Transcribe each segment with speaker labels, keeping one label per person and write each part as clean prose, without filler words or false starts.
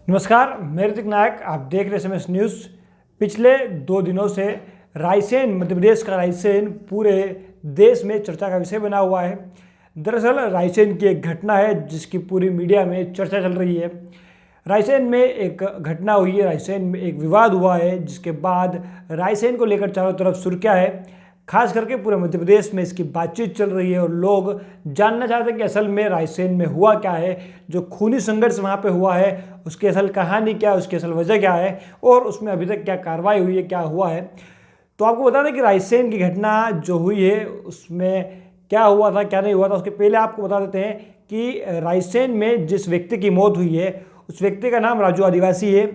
Speaker 1: नमस्कार, मैं ऋतिक नायक। आप देख रहे हैं SMS न्यूज़। पिछले 2 दिनों से रायसेन, मध्य प्रदेश का रायसेन पूरे देश में चर्चा का विषय बना हुआ है। दरअसल रायसेन की एक घटना है जिसकी पूरी मीडिया में चर्चा चल रही है। रायसेन में एक घटना हुई है, रायसेन में एक विवाद हुआ है जिसके बाद रायसेन को लेकर चारों तरफ सुर्खियां है। खास करके पूरे मध्य प्रदेश में इसकी बातचीत चल रही है और लोग जानना चाहते हैं कि असल में रायसेन में हुआ क्या है, जो खूनी संघर्ष वहाँ पे हुआ है उसकी असल कहानी क्या है, उसकी असल वजह क्या है और उसमें अभी तक क्या कार्रवाई हुई है, क्या हुआ है। तो आपको बता दें कि रायसेन की घटना जो हुई है उसमें क्या हुआ था, क्या नहीं हुआ था। उसके पहले आपको बता देते हैं कि रायसेन में जिस व्यक्ति की मौत हुई है उस व्यक्ति का नाम राजू आदिवासी है,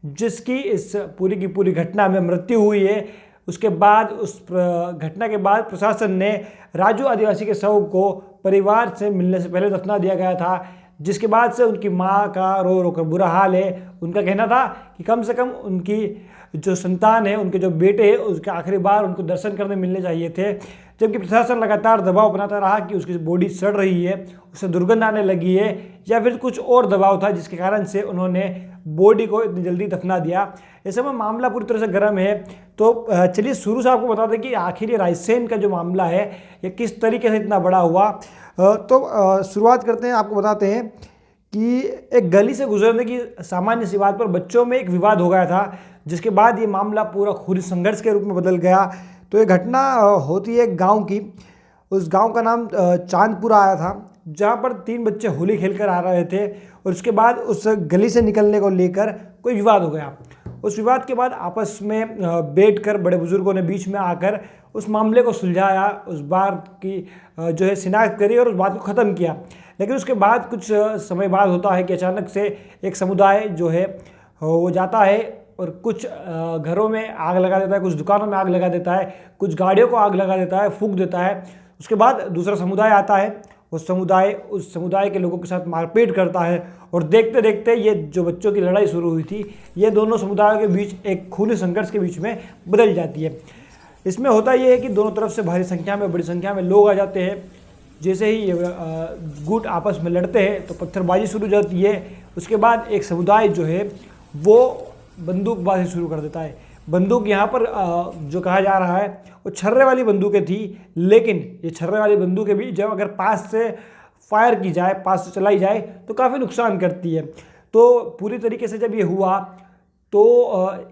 Speaker 1: जिसकी इस पूरी की पूरी घटना में मृत्यु हुई है। उसके बाद उस घटना के बाद प्रशासन ने राजू आदिवासी के शव को परिवार से मिलने से पहले दफना दिया गया था, जिसके बाद से उनकी मां का रो रो कर बुरा हाल है। उनका कहना था कि कम से कम उनकी जो संतान है, उनके जो बेटे हैं, उसके आखिरी बार उनको दर्शन करने मिलने चाहिए थे। जबकि प्रशासन लगातार दबाव बनाता रहा कि उसकी बॉडी सड़ रही है, उससे दुर्गंध आने लगी है या फिर कुछ और दबाव था जिसके कारण से उन्होंने बॉडी को इतनी जल्दी दफना दिया। ऐसे में मामला पूरी तरह से गर्म है। तो चलिए शुरू से आपको बता दें कि आखिर ये रायसेन का जो मामला है ये किस तरीके से इतना बड़ा हुआ। तो शुरुआत करते हैं। आपको बताते हैं कि एक गली से गुजरने की सामान्य सी बात पर बच्चों में एक विवाद हो गया था, जिसके बाद ये मामला पूरा खूनी संघर्ष के रूप में बदल गया। तो ये घटना होती है गांव की। उस गांव का नाम चांदपुरा आया था, जहां पर 3 बच्चे होली खेलकर आ रहे थे और उसके बाद उस गली से निकलने को लेकर कोई विवाद हो गया। उस विवाद के बाद आपस में बैठकर बड़े बुजुर्गों ने बीच में आकर उस मामले को सुलझाया, उस बात की जो है शिनाख्त करी और उस बात को ख़त्म किया। लेकिन उसके बाद कुछ समय बाद होता है कि अचानक से एक समुदाय जो है वो जाता है और कुछ घरों में आग लगा देता है, कुछ दुकानों में आग लगा देता है, कुछ गाड़ियों को आग लगा देता है, फूंक देता है। उसके बाद दूसरा समुदाय आता है, उस समुदाय के लोगों के साथ मारपीट करता है और देखते देखते ये जो बच्चों की लड़ाई शुरू हुई थी ये दोनों समुदायों के बीच एक खूनी संघर्ष के बीच में बदल जाती है। इसमें होता ये है कि दोनों तरफ से भारी संख्या में, बड़ी संख्या में लोग आ जाते हैं। जैसे ही ये गुट आपस में लड़ते हैं तो पत्थरबाजी शुरू हो जाती है। उसके बाद एक समुदाय जो है वो बंदूकबाजी शुरू कर देता है। बंदूक यहाँ पर जो कहा जा रहा है वो छर्रे वाली बंदूकें थी, लेकिन ये छर्रे वाली बंदूकें भी जब अगर पास से फायर की जाए, पास से चलाई जाए तो काफ़ी नुकसान करती है। तो पूरी तरीके से जब ये हुआ तो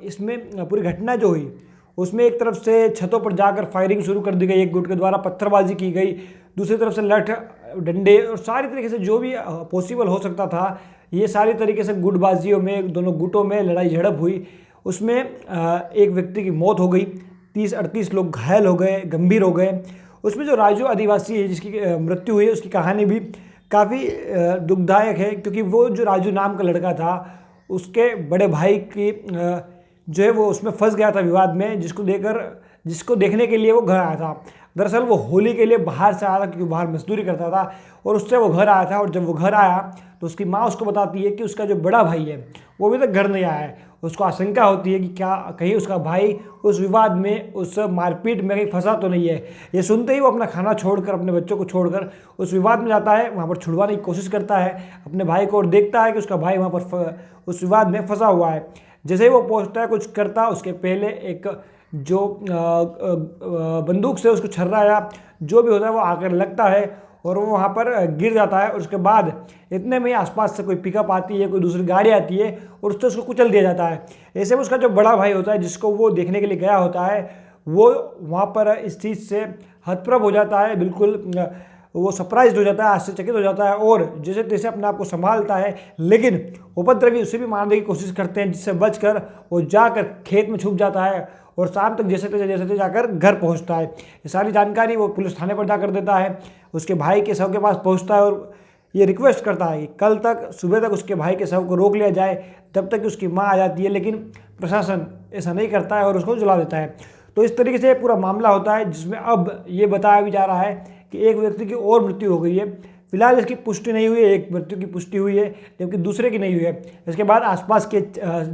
Speaker 1: इसमें पूरी घटना जो हुई उसमें एक तरफ से छतों पर जाकर फायरिंग शुरू कर दी गई, एक गुट के द्वारा पत्थरबाजी की गई, दूसरी तरफ से लठ डंडे और सारी तरीके से जो भी पॉसिबल हो सकता था ये सारी तरीके से गुटबाजियों में, दोनों गुटों में लड़ाई झड़प हुई। उसमें एक व्यक्ति की मौत हो गई, 30-38 लोग घायल हो गए, गंभीर हो गए। उसमें जो राजू आदिवासी है जिसकी मृत्यु हुई है उसकी कहानी भी काफ़ी दुखदायक है, क्योंकि वो जो राजू नाम का लड़का था उसके बड़े भाई की जो है वो उसमें फंस गया था विवाद में, जिसको देखने के लिए वो घर आया था। दरअसल वो होली के लिए बाहर से आया था, क्योंकि बाहर मजदूरी करता था और उससे वो घर आया था। और जब वो घर आया तो उसकी माँ उसको बताती है कि उसका जो बड़ा भाई है वो अभी तक घर नहीं आया है। उसको आशंका होती है कि क्या कहीं उसका भाई उस विवाद में, उस मारपीट में कहीं फंसा तो नहीं है। ये सुनते ही वो अपना खाना छोड़कर, अपने बच्चों को छोड़कर उस विवाद में जाता है, वहाँ पर छुड़वाने की कोशिश करता है अपने भाई को और देखता है कि उसका भाई वहाँ पर उस विवाद में फंसा हुआ है। जैसे ही वो पहुँचता है, कुछ करता उसके पहले एक जो बंदूक से उसको छर्रा या जो भी होता है वो आकर लगता है और वो वहाँ पर गिर जाता है। और उसके बाद इतने में आसपास से कोई पिकअप आती है, कोई दूसरी गाड़ी आती है और उससे उसको कुचल दिया जाता है। ऐसे में उसका जो बड़ा भाई होता है जिसको वो देखने के लिए गया होता है वो वहाँ पर इस चीज़ से हतप्रभ हो जाता है, बिल्कुल वो सरप्राइज हो जाता है, आश्चर्यचकित हो जाता है और जैसे तैसे अपने आप को संभालता है। लेकिन उपद्रवी उसे भी मारने की कोशिश करते हैं, जिससे बचकर वो जाकर खेत में छुप जाता है और शाम तक जैसे तैसे जाकर घर पहुंचता है। ये सारी जानकारी वो पुलिस थाने पर जाकर देता है, उसके भाई के शव के पास पहुंचता है और ये रिक्वेस्ट करता है कि कल तक सुबह तक उसके भाई के शव को रोक लिया जाए, तब तक उसकी माँ आ जाती है। लेकिन प्रशासन ऐसा नहीं करता है और उसको जला देता है। तो इस तरीके से पूरा मामला होता है, जिसमें अब ये बताया भी जा रहा है कि एक व्यक्ति की और मृत्यु हो गई है। फिलहाल इसकी पुष्टि नहीं हुई है, एक मृत्यु की पुष्टि हुई है जबकि दूसरे की नहीं हुई है। इसके बाद आसपास के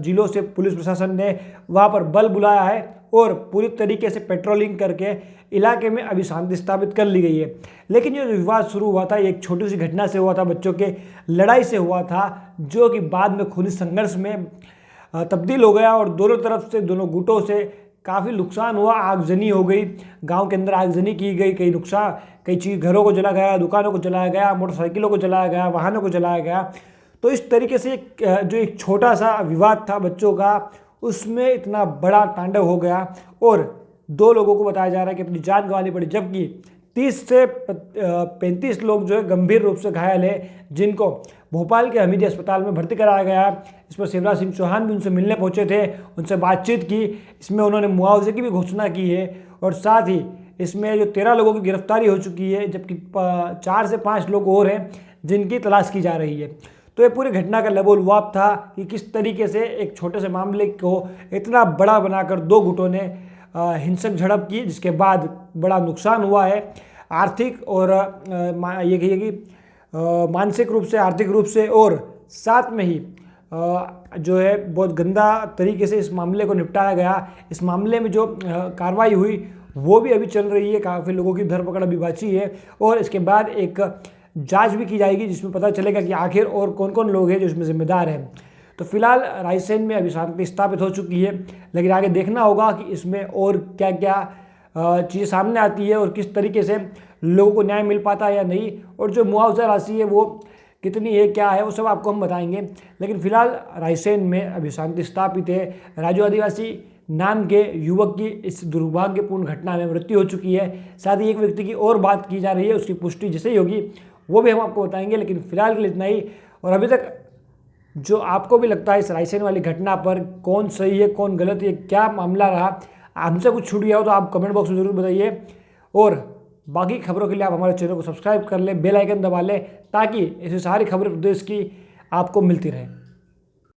Speaker 1: जिलों से पुलिस प्रशासन ने वहां पर बल बुलाया है और पूरी तरीके से पेट्रोलिंग करके इलाके में अभी शांति स्थापित कर ली गई है। लेकिन जो विवाद शुरू हुआ था एक छोटी सी घटना से हुआ था, बच्चों के लड़ाई से हुआ था, जो कि बाद में खूनी संघर्ष में तब्दील हो गया और दोनों तरफ से, दोनों गुटों से काफ़ी नुकसान हुआ। आगजनी हो गई, गांव के अंदर आगजनी की गई, कई नुकसान, कई चीज़, घरों को जलाया गया, दुकानों को जलाया गया, मोटरसाइकिलों को जलाया गया, वाहनों को जलाया गया। तो इस तरीके से जो एक छोटा सा विवाद था बच्चों का, उसमें इतना बड़ा तांडव हो गया और 2 लोगों को बताया जा रहा है कि अपनी जान गंवानी पड़ी, जबकि 30 से 35 लोग जो है गंभीर रूप से घायल है, जिनको भोपाल के हमीदी अस्पताल में भर्ती कराया गया। इस पर शिवराज सिंह चौहान भी उनसे मिलने पहुंचे थे, उनसे बातचीत की। इसमें उन्होंने मुआवजे की भी घोषणा की है और साथ ही इसमें जो 13 लोगों की गिरफ्तारी हो चुकी है, जबकि 4 से 5 लोग और हैं जिनकी तलाश की जा रही है। तो ये पूरी घटना का लबोलुआब था कि किस तरीके से एक छोटे से मामले को इतना बड़ा बनाकर 2 गुटों ने हिंसक झड़प की, जिसके बाद बड़ा नुकसान हुआ है आर्थिक और ये कहिए कि मानसिक रूप से, आर्थिक रूप से, और साथ में ही जो है बहुत गंदा तरीके से इस मामले को निपटाया गया। इस मामले में जो कार्रवाई हुई वो भी अभी चल रही है, काफ़ी लोगों की धरपकड़ अभी बाकी है और इसके बाद एक जांच भी की जाएगी जिसमें पता चलेगा कि आखिर और कौन कौन लोग हैं जो इसमें जिम्मेदार हैं। तो फिलहाल रायसेन में अभी शांति स्थापित हो चुकी है, लेकिन आगे देखना होगा कि इसमें और क्या क्या चीज़ें सामने आती है और किस तरीके से लोगों को न्याय मिल पाता है या नहीं, और जो मुआवजा राशि है वो कितनी है, क्या है, वो सब आपको हम बताएंगे। लेकिन फिलहाल रायसेन में अभी शांति स्थापित है। राजू आदिवासी नाम के युवक की इस दुर्भाग्यपूर्ण घटना में मृत्यु हो चुकी है। साथ ही एक व्यक्ति की और बात की जा रही है, उसकी पुष्टि जैसे ही होगी वो भी हम आपको बताएंगे। लेकिन फिलहाल के लिए इतना ही। और अभी तक जो आपको भी लगता है इस रायसेन वाली घटना पर कौन सही है कौन गलत है, क्या मामला रहा, हमसे कुछ छूट गया हो तो आप कमेंट बॉक्स में ज़रूर बताइए। और बाकी खबरों के लिए आप हमारे चैनल को सब्सक्राइब कर लें, बेल आइकन दबा लें, ताकि ऐसी सारी खबरें प्रदेश की आपको मिलती रहे।